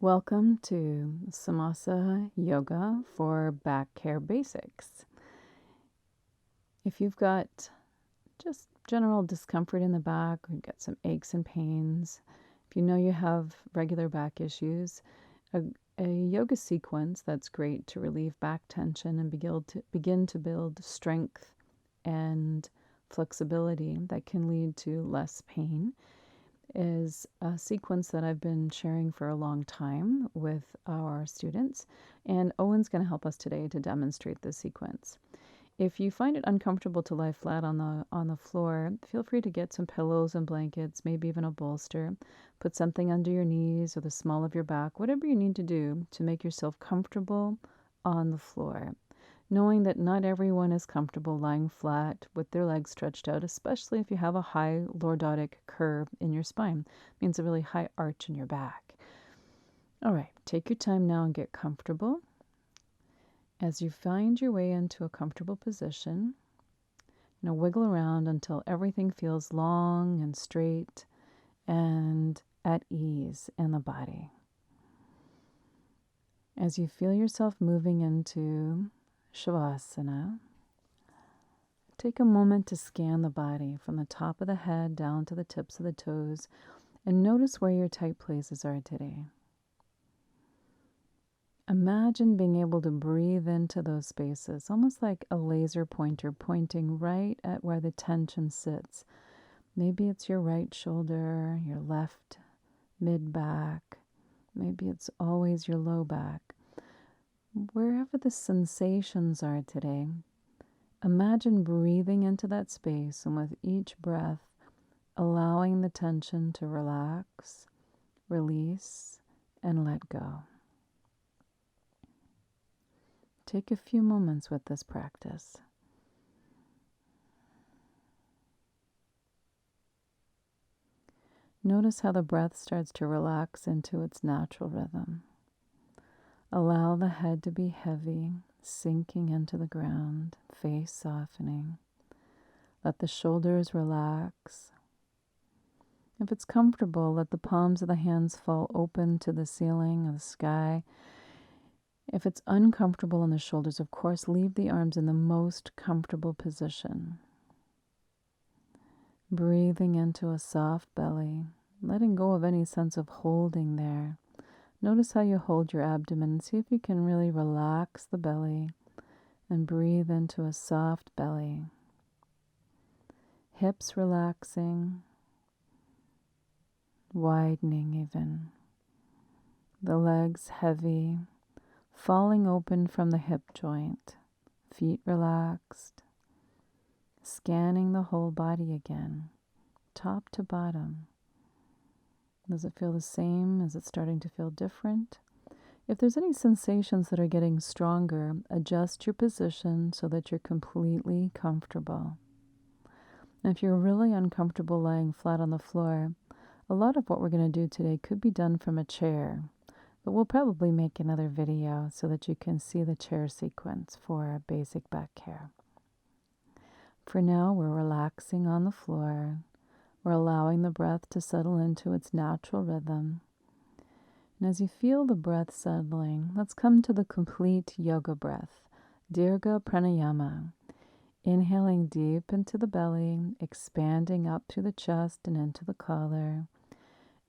Welcome to Samasa Yoga for Backcare Basics. If you've got just general discomfort in the back, or you've got some aches and pains, if you know you have regular back issues, a yoga sequence that's great to relieve back tension and begin to build strength and flexibility that can lead to less pain is a sequence that I've been sharing for a long time with our students, and Owen's going to help us today to demonstrate this sequence. If you find it uncomfortable to lie flat on the floor, feel free to get some pillows and blankets, maybe even a bolster. Put something under your knees or the small of your back, whatever you need to do to make yourself comfortable on the floor, knowing that not everyone is comfortable lying flat with their legs stretched out, especially if you have a high lordotic curve in your spine. It means a really high arch in your back. All right, take your time now and get comfortable. As you find your way into a comfortable position, wiggle around until everything feels long and straight and at ease in the body. As you feel yourself moving into Shavasana, take a moment to scan the body from the top of the head down to the tips of the toes and notice where your tight places are today. Imagine being able to breathe into those spaces, almost like a laser pointer pointing right at where the tension sits. Maybe it's your right shoulder, your left mid-back, maybe it's always your low back. Wherever the sensations are today, imagine breathing into that space, and with each breath, allowing the tension to relax, release, and let go. Take a few moments with this practice. Notice how the breath starts to relax into its natural rhythm. Allow the head to be heavy, sinking into the ground, face softening. Let the shoulders relax. If it's comfortable, let the palms of the hands fall open to the ceiling or the sky. If it's uncomfortable in the shoulders, of course, leave the arms in the most comfortable position. Breathing into a soft belly, letting go of any sense of holding there. Notice how you hold your abdomen. See if you can really relax the belly and breathe into a soft belly. Hips relaxing, widening even. The legs heavy, falling open from the hip joint. Feet relaxed. Scanning the whole body again, top to bottom. Does it feel the same? Is it starting to feel different? If there's any sensations that are getting stronger, adjust your position so that you're completely comfortable. And if you're really uncomfortable lying flat on the floor, a lot of what we're going to do today could be done from a chair, but we'll probably make another video so that you can see the chair sequence for basic back care. For now, we're relaxing on the floor. We're allowing the breath to settle into its natural rhythm. And as you feel the breath settling, let's come to the complete yoga breath, Dirga Pranayama. Inhaling deep into the belly, expanding up through the chest and into the collar.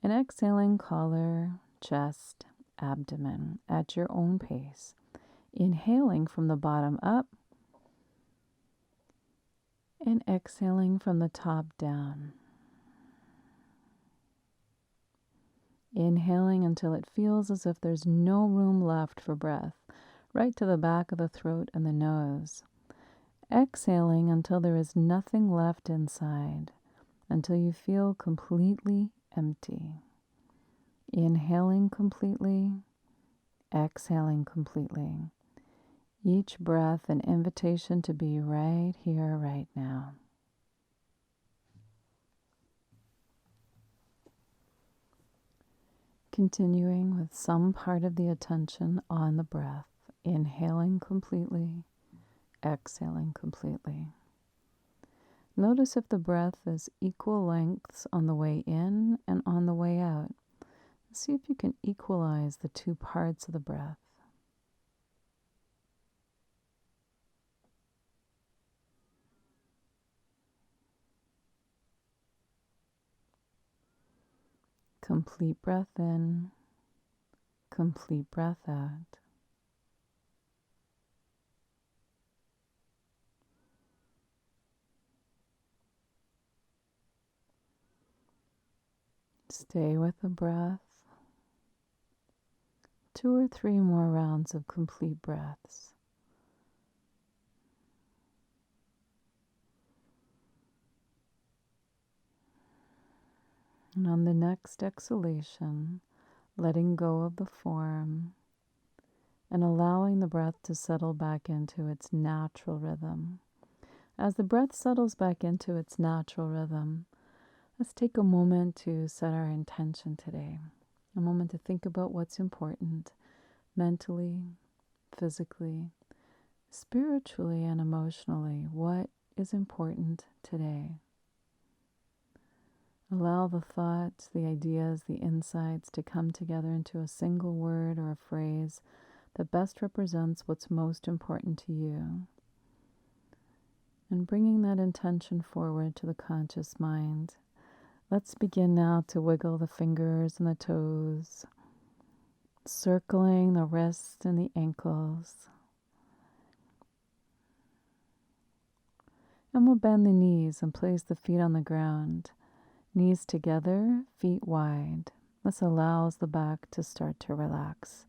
And exhaling collar, chest, abdomen at your own pace. Inhaling from the bottom up and exhaling from the top down. Inhaling until it feels as if there's no room left for breath, right to the back of the throat and the nose. Exhaling until there is nothing left inside, until you feel completely empty. Inhaling completely, exhaling completely. Each breath an invitation to be right here, right now. Continuing with some part of the attention on the breath, inhaling completely, exhaling completely. Notice if the breath is equal lengths on the way in and on the way out. See if you can equalize the two parts of the breath. Complete breath in, complete breath out. Stay with the breath. 2 or 3 more rounds of complete breaths. And on the next exhalation, letting go of the form and allowing the breath to settle back into its natural rhythm. As the breath settles back into its natural rhythm, let's take a moment to set our intention today. A moment to think about what's important mentally, physically, spiritually, and emotionally. What is important today? Allow the thoughts, the ideas, the insights to come together into a single word or a phrase that best represents what's most important to you. And bringing that intention forward to the conscious mind. Let's begin now to wiggle the fingers and the toes, circling the wrists and the ankles. And we'll bend the knees and place the feet on the ground. Knees together, feet wide. This allows the back to start to relax.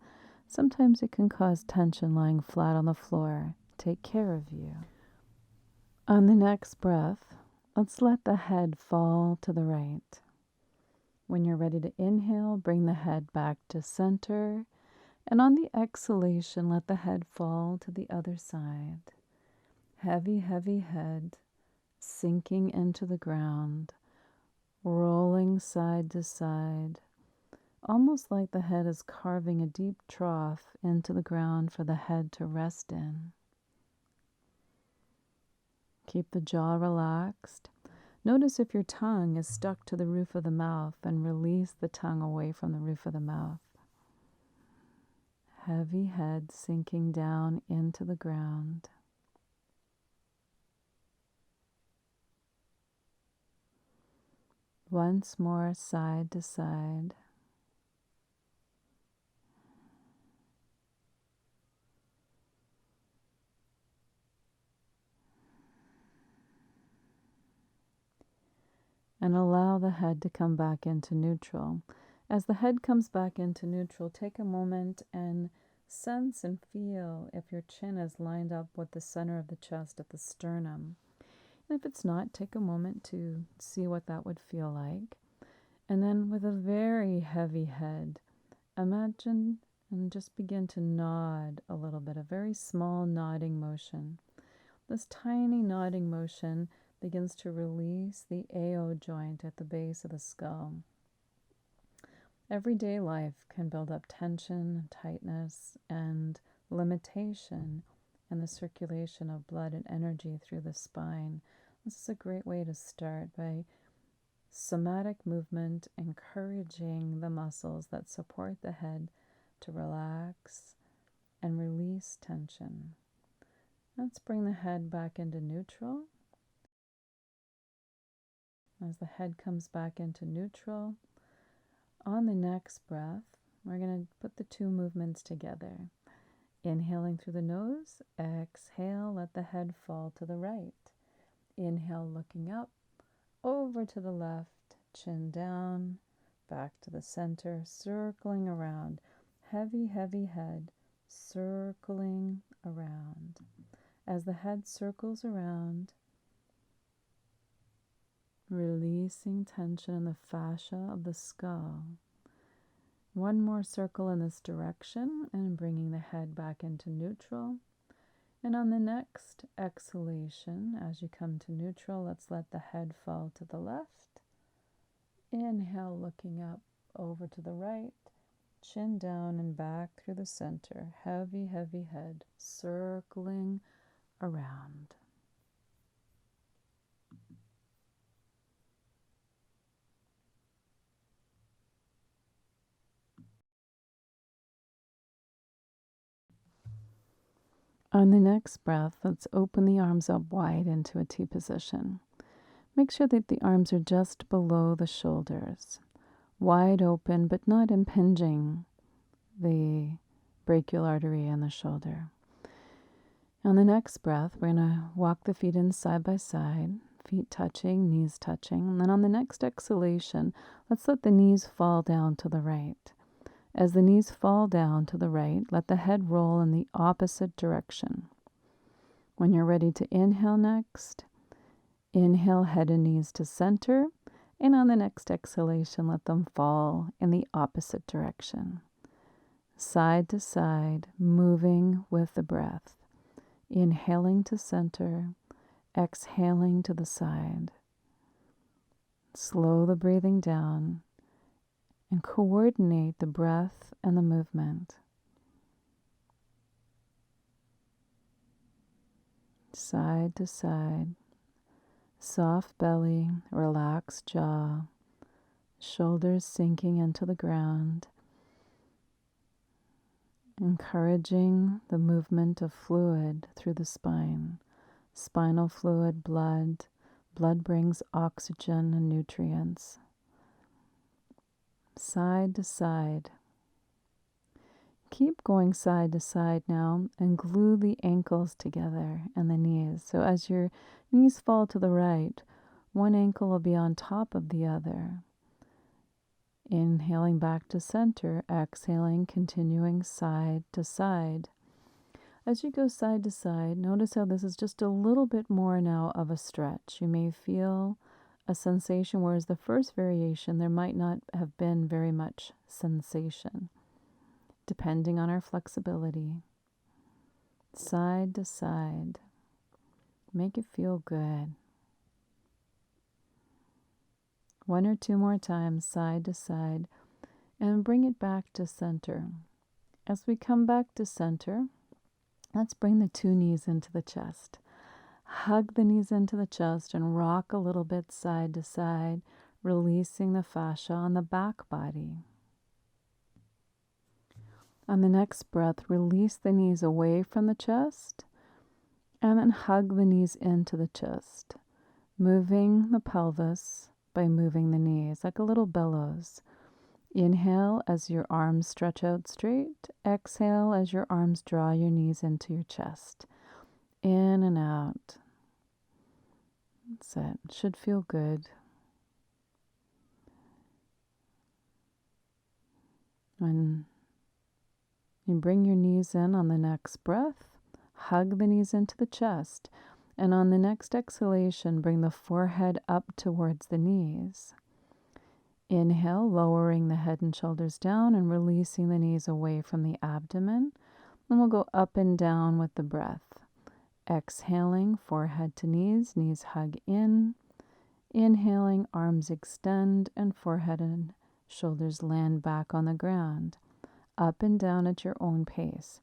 Sometimes it can cause tension lying flat on the floor. Take care of you. On the next breath, let's let the head fall to the right. When you're ready to inhale, bring the head back to center. And on the exhalation, let the head fall to the other side. Heavy, heavy head sinking into the ground, rolling side to side, almost like the head is carving a deep trough into the ground for the head to rest in. Keep the jaw relaxed. Notice if your tongue is stuck to the roof of the mouth, and release the tongue away from the roof of the mouth. Heavy head sinking down into the ground. Once more, side to side. And allow the head to come back into neutral. As the head comes back into neutral, take a moment and sense and feel if your chin is lined up with the center of the chest at the sternum. And if it's not, take a moment to see what that would feel like. And then with a very heavy head, imagine and just begin to nod a little bit, a very small nodding motion. This tiny nodding motion begins to release the AO joint at the base of the skull. Everyday life can build up tension, tightness, and limitation in the circulation of blood and energy through the spine. This is a great way to start by somatic movement, encouraging the muscles that support the head to relax and release tension. Let's bring the head back into neutral. As the head comes back into neutral, on the next breath, we're going to put the two movements together. Inhaling through the nose, exhale, let the head fall to the right. Inhale, looking up, over to the left, chin down, back to the center, circling around. Heavy, heavy head, circling around. As the head circles around, releasing tension in the fascia of the skull. One more circle in this direction and bringing the head back into neutral. And on the next exhalation, as you come to neutral, let's let the head fall to the left. Inhale, looking up, over to the right, chin down and back through the center. Heavy, heavy head, circling around. On the next breath, let's open the arms up wide into a T position. Make sure that the arms are just below the shoulders, wide open but not impinging the brachial artery in the shoulder. On the next breath, we're going to walk the feet in side by side, feet touching, knees touching. And then on the next exhalation, let's let the knees fall down to the right. As the knees fall down to the right, let the head roll in the opposite direction. When you're ready to inhale next, inhale head and knees to center. And on the next exhalation, let them fall in the opposite direction. Side to side, moving with the breath. Inhaling to center, exhaling to the side. Slow the breathing down and coordinate the breath and the movement. Side to side, soft belly, relaxed jaw, shoulders sinking into the ground, encouraging the movement of fluid through the spine. Spinal fluid, blood. Blood brings oxygen and nutrients. Side to side. Keep going side to side now and glue the ankles together and the knees. So as your knees fall to the right, one ankle will be on top of the other. Inhaling back to center, exhaling, continuing side to side. As you go side to side, notice how this is just a little bit more now of a stretch. You may feel a sensation, whereas the first variation, there might not have been very much sensation, depending on our flexibility. Side to side. Make it feel good. One or two more times, side to side, and bring it back to center. As we come back to center, let's bring the two knees into the chest. Hug the knees into the chest and rock a little bit side to side, releasing the fascia on the back body. On the next breath, release the knees away from the chest and then hug the knees into the chest, moving the pelvis by moving the knees like a little bellows. Inhale as your arms stretch out straight. Exhale as your arms draw your knees into your chest. In and out. That's it. Should feel good. When you bring your knees in on the next breath, hug the knees into the chest. And on the next exhalation, bring the forehead up towards the knees. Inhale, lowering the head and shoulders down and releasing the knees away from the abdomen. And we'll go up and down with the breath. Exhaling, forehead to knees, knees hug in. Inhaling, arms extend and forehead and shoulders land back on the ground. Up and down at your own pace.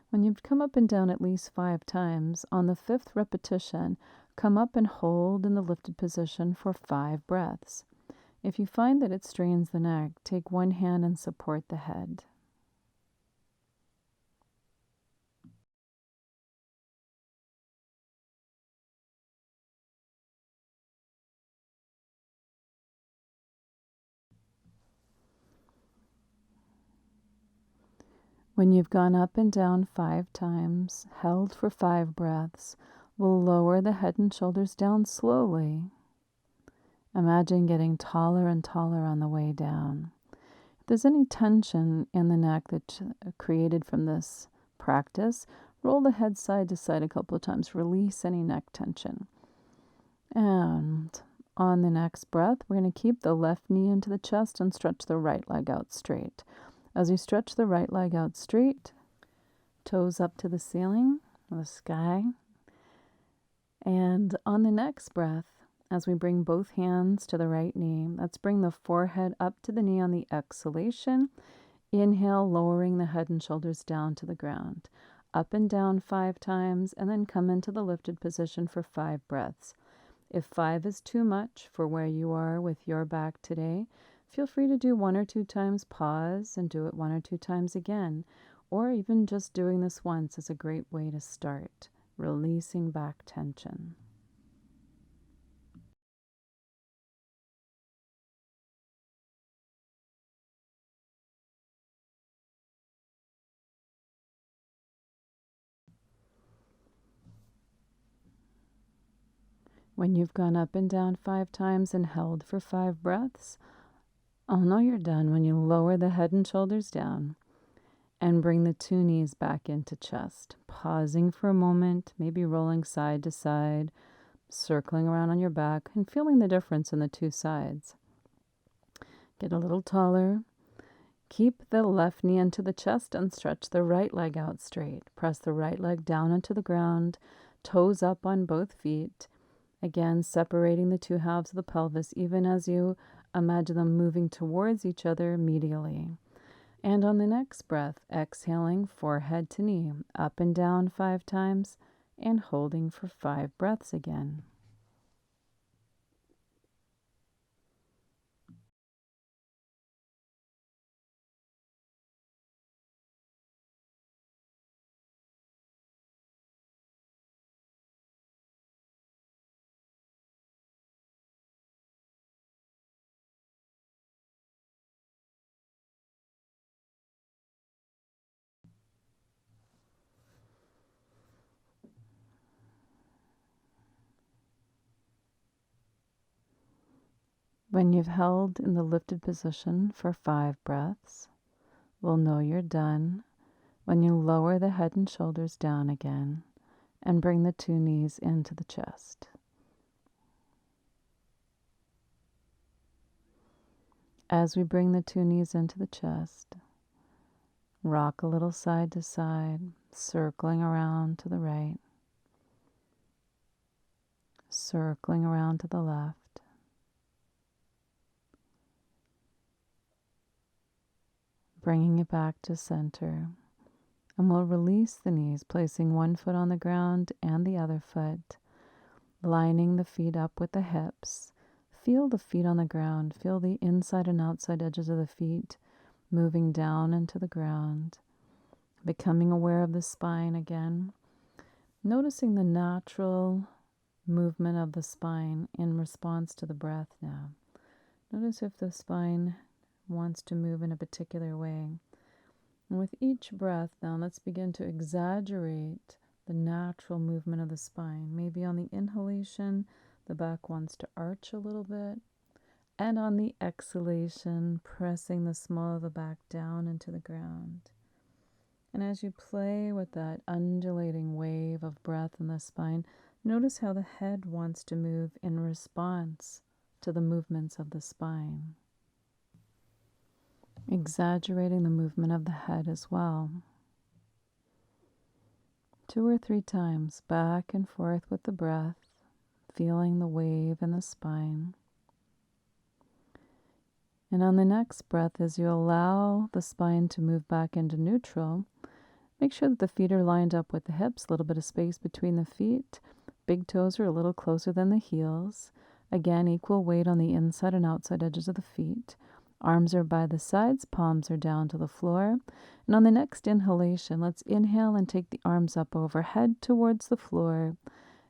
When you've come up and down at least 5 times, on the 5th repetition, come up and hold in the lifted position for 5 breaths. If you find that it strains the neck, take one hand and support the head. When you've gone up and down 5 times, held for 5 breaths, we'll lower the head and shoulders down slowly. Imagine getting taller and taller on the way down. If there's any tension in the neck that's created from this practice, roll the head side to side a couple of times. Release any neck tension. And on the next breath, we're going to keep the left knee into the chest and stretch the right leg out straight. As you stretch the right leg out straight, toes up to the ceiling, the sky. And on the next breath, as we bring both hands to the right knee, let's bring the forehead up to the knee on the exhalation. Inhale, lowering the head and shoulders down to the ground. Up and down 5 times, and then come into the lifted position for 5 breaths. If 5 is too much for where you are with your back today, feel free to do 1 or 2 times, pause, and do it 1 or 2 times again. or even just doing this once is a great way to start releasing back tension. When you've gone up and down 5 times and held for 5 breaths, I'll know you're done when you lower the head and shoulders down and bring the 2 knees back into chest, pausing for a moment, maybe rolling side to side, circling around on your back and feeling the difference in the 2 sides. Get a little taller. Keep the left knee into the chest and stretch the right leg out straight. Press the right leg down into the ground, toes up on both feet. Again, separating the 2 halves of the pelvis, even as you imagine them moving towards each other medially. And on the next breath, exhaling forehead to knee, up and down 5 times, and holding for 5 breaths again. When you've held in the lifted position for 5 breaths, we'll know you're done when you lower the head and shoulders down again and bring the 2 knees into the chest. As we bring the 2 knees into the chest, rock a little side to side, circling around to the right, circling around to the left. Bringing it back to center. And we'll release the knees, placing one foot on the ground and the other foot, lining the feet up with the hips. Feel the feet on the ground. Feel the inside and outside edges of the feet moving down into the ground. Becoming aware of the spine again. Noticing the natural movement of the spine in response to the breath now. Notice if the spine wants to move in a particular way. And with each breath now, let's begin to exaggerate the natural movement of the spine. Maybe on the inhalation, the back wants to arch a little bit. And on the exhalation, pressing the small of the back down into the ground. And as you play with that undulating wave of breath in the spine, notice how the head wants to move in response to the movements of the spine. Exaggerating the movement of the head as well. 2 or 3 times, back and forth with the breath, feeling the wave in the spine. And on the next breath, as you allow the spine to move back into neutral, make sure that the feet are lined up with the hips, a little bit of space between the feet. Big toes are a little closer than the heels. Again, equal weight on the inside and outside edges of the feet. Arms are by the sides, palms are down to the floor. And on the next inhalation, let's inhale and take the arms up overhead towards the floor.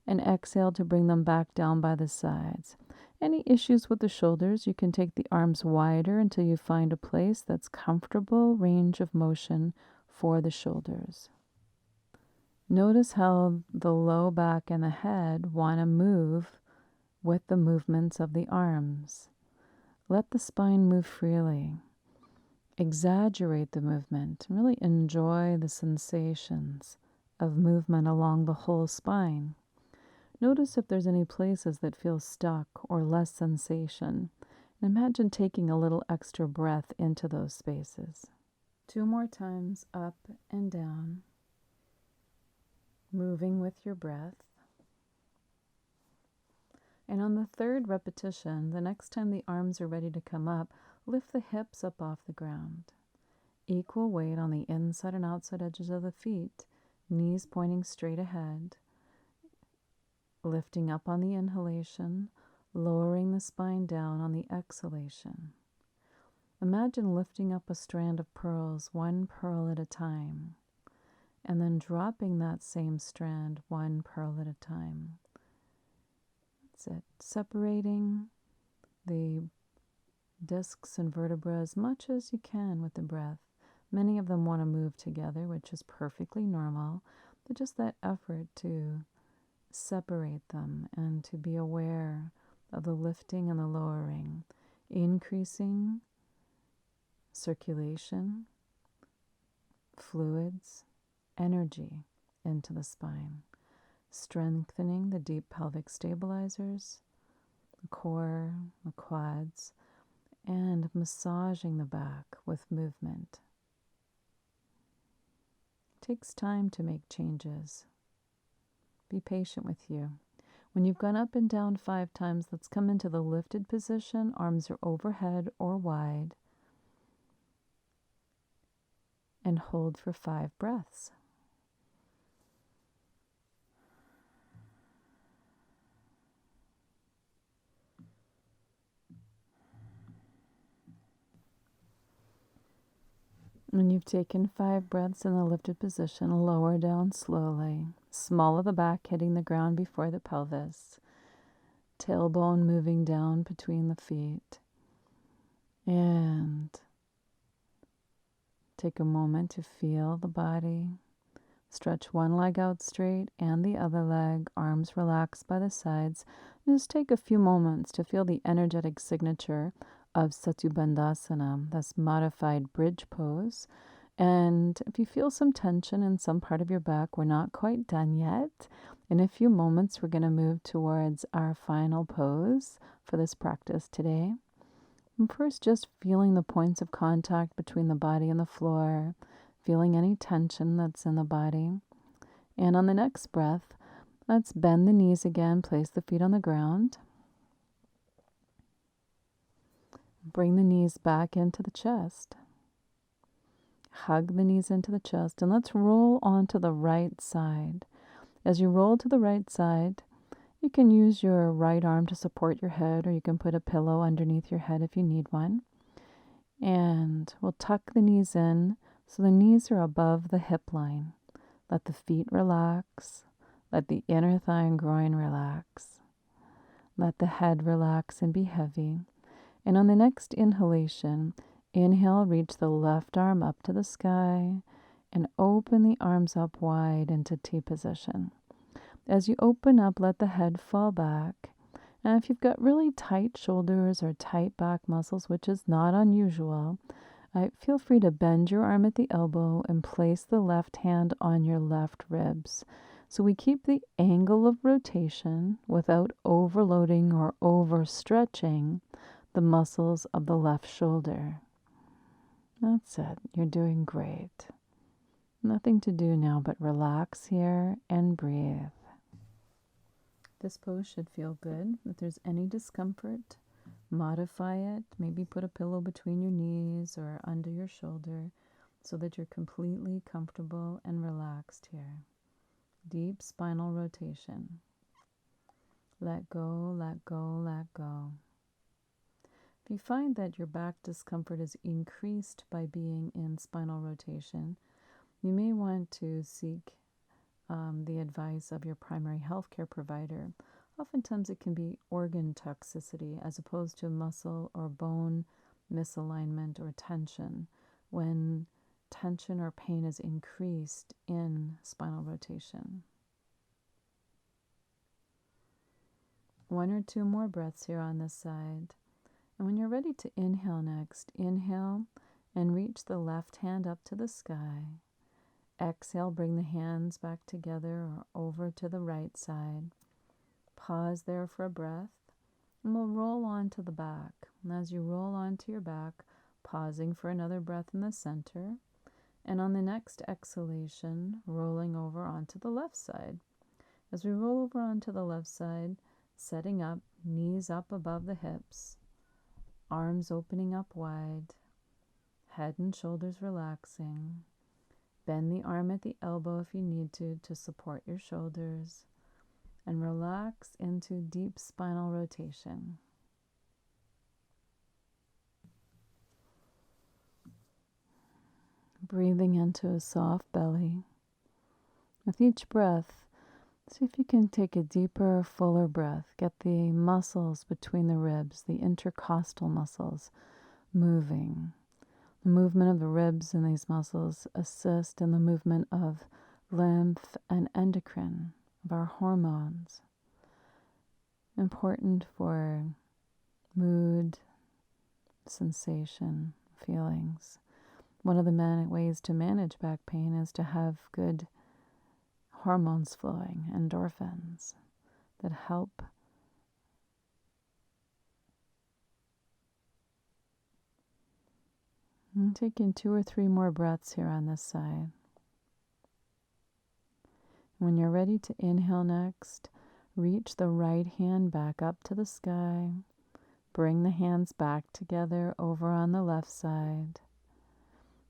And exhale to bring them back down by the sides. Any issues with the shoulders, you can take the arms wider until you find a place that's comfortable range of motion for the shoulders. Notice how the low back and the head want to move with the movements of the arms. Let the spine move freely. Exaggerate the movement. Really enjoy the sensations of movement along the whole spine. Notice if there's any places that feel stuck or less sensation. And imagine taking a little extra breath into those spaces. 2 more times, up and down, moving with your breath. And on the 3rd repetition, the next time the arms are ready to come up, lift the hips up off the ground. Equal weight on the inside and outside edges of the feet, knees pointing straight ahead. Lifting up on the inhalation, lowering the spine down on the exhalation. Imagine lifting up a strand of pearls, one pearl at a time, and then dropping that same strand, one pearl at a time. That's it. Separating the discs and vertebrae as much as you can with the breath. Many of them want to move together, which is perfectly normal, but just that effort to separate them and to be aware of the lifting and the lowering, increasing circulation, fluids, energy into the spine, strengthening the deep pelvic stabilizers, the core, the quads, and massaging the back with movement. It takes time to make changes. Be patient with you. When you've gone up and down 5 times, let's come into the lifted position. Arms are overhead or wide. And hold for 5 breaths. When you've taken 5 breaths in the lifted position, lower down slowly. Small of the back hitting the ground before the pelvis. Tailbone moving down between the feet. And take a moment to feel the body. Stretch one leg out straight and the other leg, arms relaxed by the sides. Just take a few moments to feel the energetic signature of Satubandhasana, this modified bridge pose. And if you feel some tension in some part of your back, we're not quite done yet. In a few moments, we're going to move towards our final pose for this practice today. And first, just feeling the points of contact between the body and the floor, feeling any tension that's in the body. And on the next breath, let's bend the knees again, place the feet on the ground. Bring the knees back into the chest. Hug the knees into the chest, and let's roll onto the right side. As you roll to the right side, you can use your right arm to support your head, or you can put a pillow underneath your head if you need one. And we'll tuck the knees in so the knees are above the hip line. Let the feet relax. Let the inner thigh and groin relax. Let the head relax and be heavy. And on the next inhalation, inhale, reach the left arm up to the sky and open the arms up wide into T position. As you open up, let the head fall back. And if you've got really tight shoulders or tight back muscles, which is not unusual, feel free to bend your arm at the elbow and place the left hand on your left ribs. So we keep the angle of rotation without overloading or overstretching the muscles of the left shoulder. That's it. You're doing great. Nothing to do now but relax here and breathe. This pose should feel good. If there's any discomfort, modify it. Maybe put a pillow between your knees or under your shoulder so that you're completely comfortable and relaxed here. Deep spinal rotation. Let go, let go, let go. If you find that your back discomfort is increased by being in spinal rotation, you may want to seek the advice of your primary healthcare provider. Oftentimes it can be organ toxicity as opposed to muscle or bone misalignment or tension when tension or pain is increased in spinal rotation. 1 or 2 more breaths here on this side. And when you're ready to inhale next, inhale and reach the left hand up to the sky. Exhale, bring the hands back together or over to the right side. Pause there for a breath, and we'll roll on to the back. And as you roll onto your back, pausing for another breath in the center. And on the next exhalation, rolling over onto the left side. As we roll over onto the left side, setting up, knees up above the hips, arms opening up wide, head and shoulders relaxing. Bend the arm at the elbow if you need to support your shoulders. And relax into deep spinal rotation. Breathing into a soft belly. With each breath, see if you can take a deeper, fuller breath. Get the muscles between the ribs, the intercostal muscles, moving. The movement of the ribs and these muscles assist in the movement of lymph and endocrine, of our hormones. Important for mood, sensation, feelings. One of the ways to manage back pain is to have good hormones flowing, endorphins, that help. And taking 2 or 3 more breaths here on this side. When you're ready to inhale next, reach the right hand back up to the sky. Bring the hands back together over on the left side.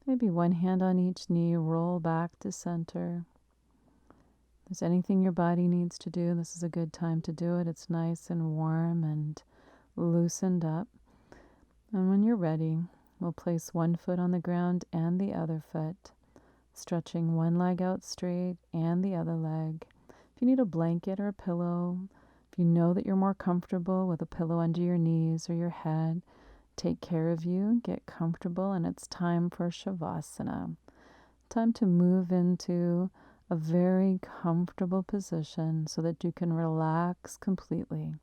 Maybe one hand on each knee, roll back to center. If there's anything your body needs to do, this is a good time to do it. It's nice and warm and loosened up. And when you're ready, we'll place one foot on the ground and the other foot, stretching one leg out straight and the other leg. If you need a blanket or a pillow, if you know that you're more comfortable with a pillow under your knees or your head, take care of you, get comfortable, and it's time for Shavasana. Time to move into a very comfortable position so that you can relax completely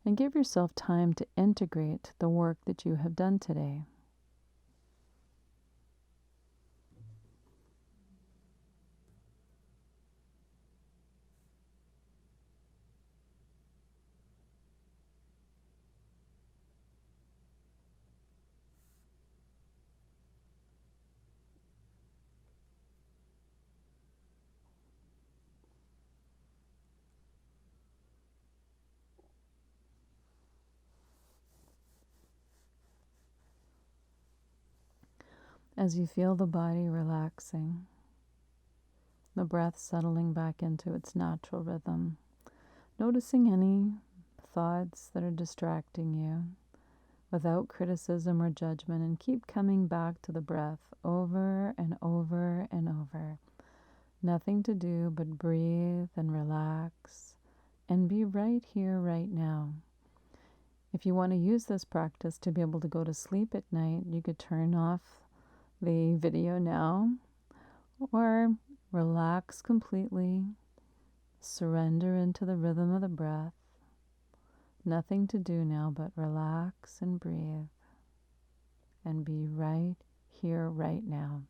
and give yourself time to integrate the work that you have done today. As you feel the body relaxing, the breath settling back into its natural rhythm, noticing any thoughts that are distracting you without criticism or judgment, and keep coming back to the breath over and over and over. Nothing to do but breathe and relax and be right here, right now. If you want to use this practice to be able to go to sleep at night, you could turn off the video now or relax completely, surrender into the rhythm of the breath. Nothing to do now but relax and breathe and be right here, right now.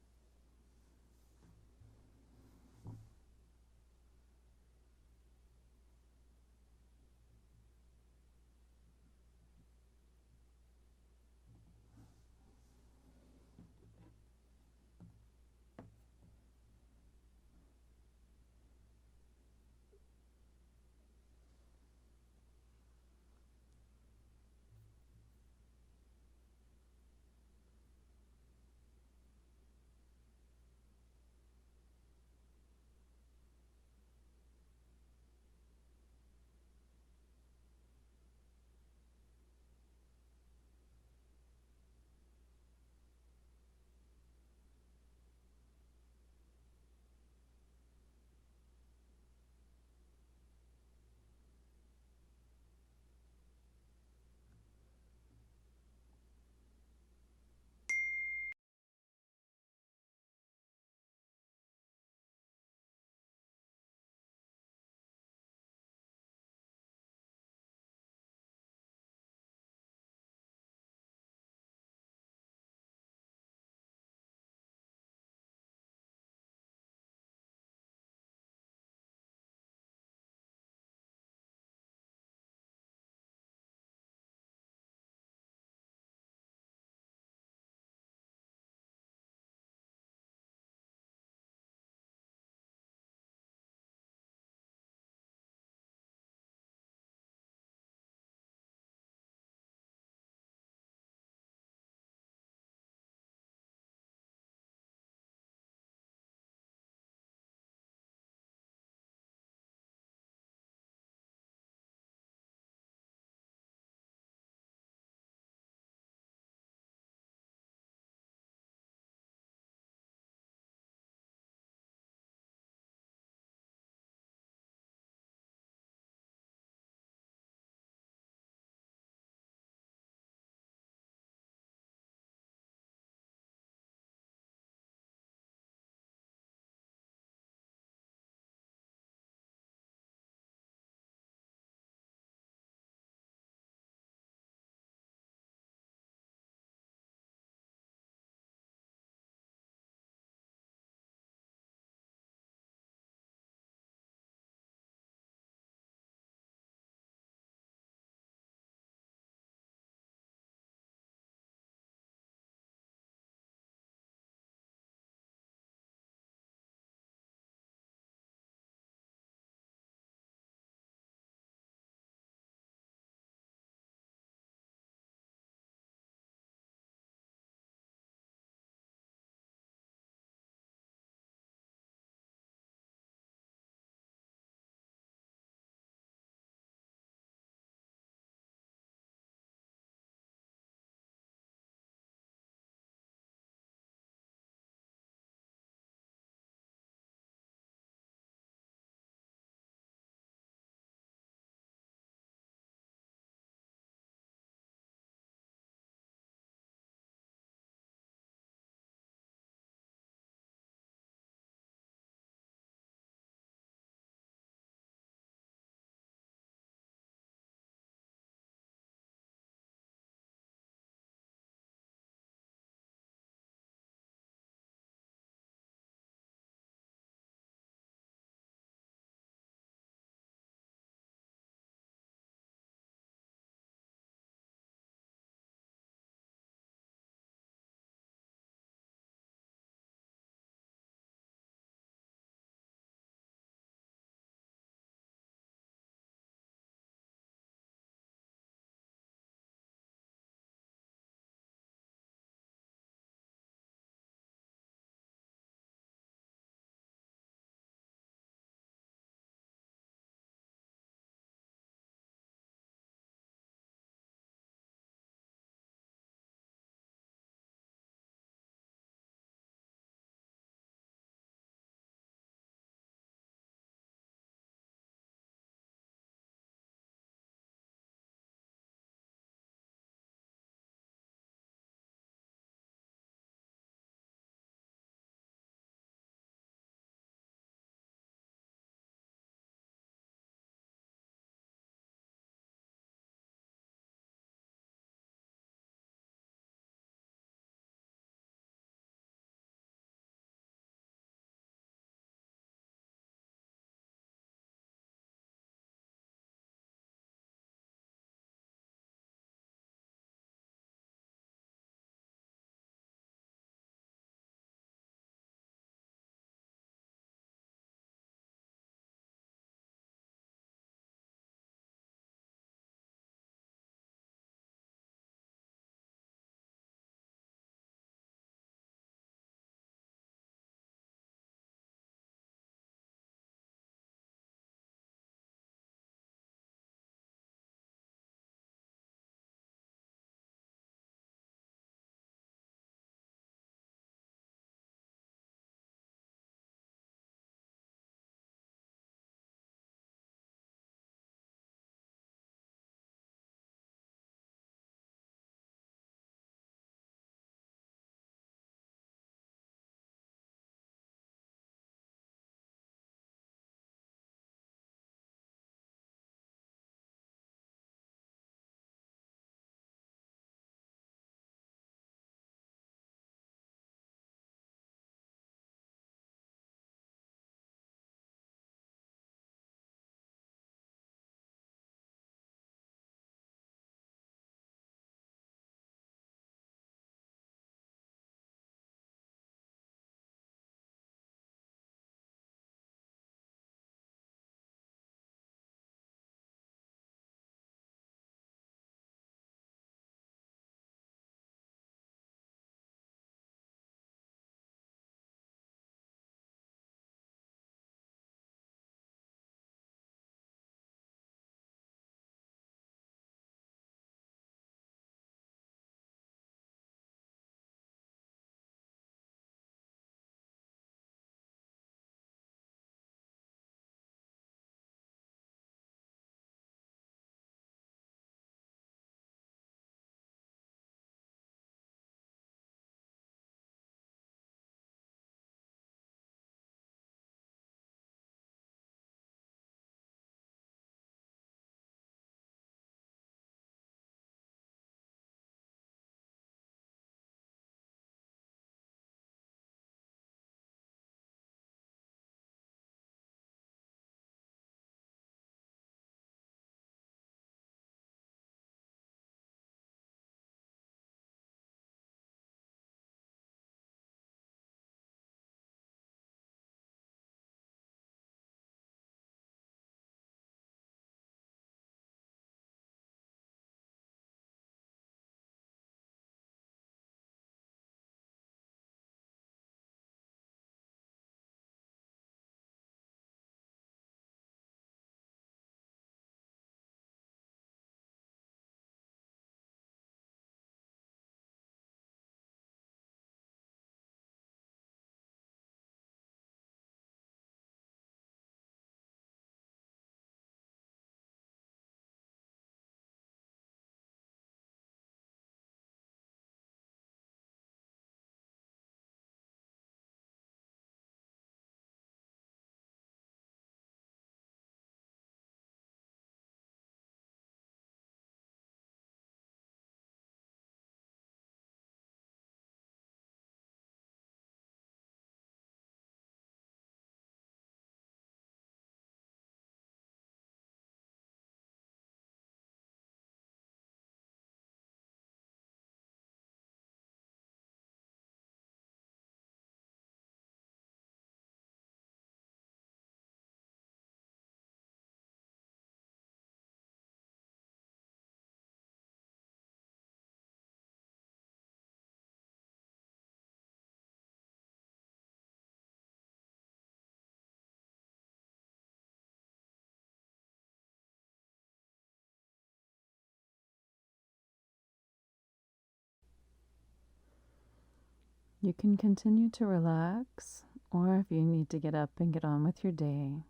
You can continue to relax, or if you need to get up and get on with your day,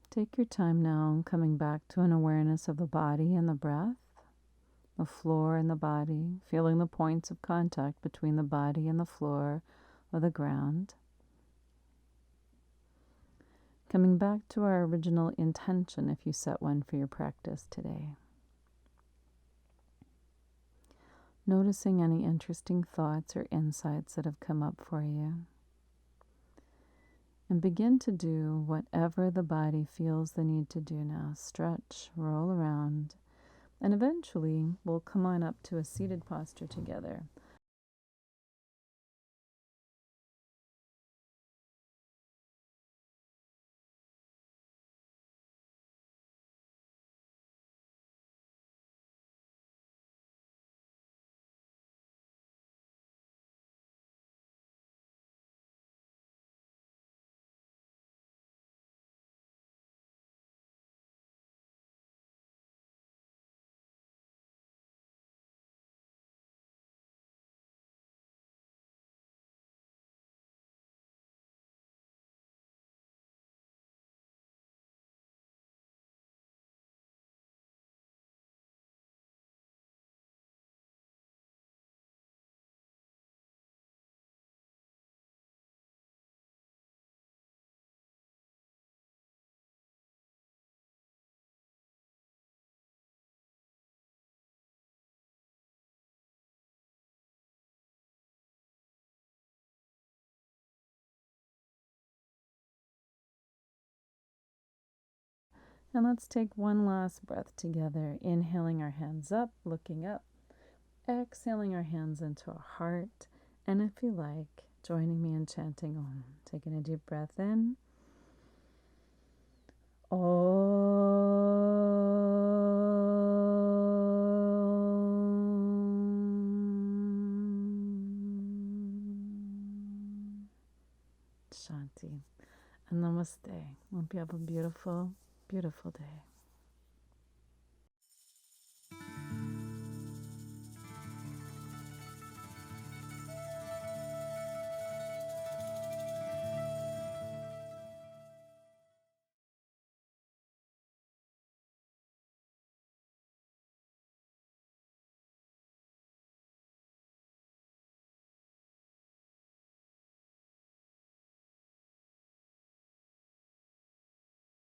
take your time now coming back to an awareness of the body and the breath, the floor and the body, feeling the points of contact between the body and the floor or the ground. Coming back to our original intention if you set one for your practice today. Noticing any interesting thoughts or insights that have come up for you. And begin to do whatever the body feels the need to do now. Stretch, roll around, and eventually we'll come on up to a seated posture together. And let's take one last breath together, inhaling our hands up, looking up, exhaling our hands into our heart, and if you like, joining me in chanting Om. Taking a deep breath in. Om. Shanti. And namaste. Hope you have a beautiful, beautiful day.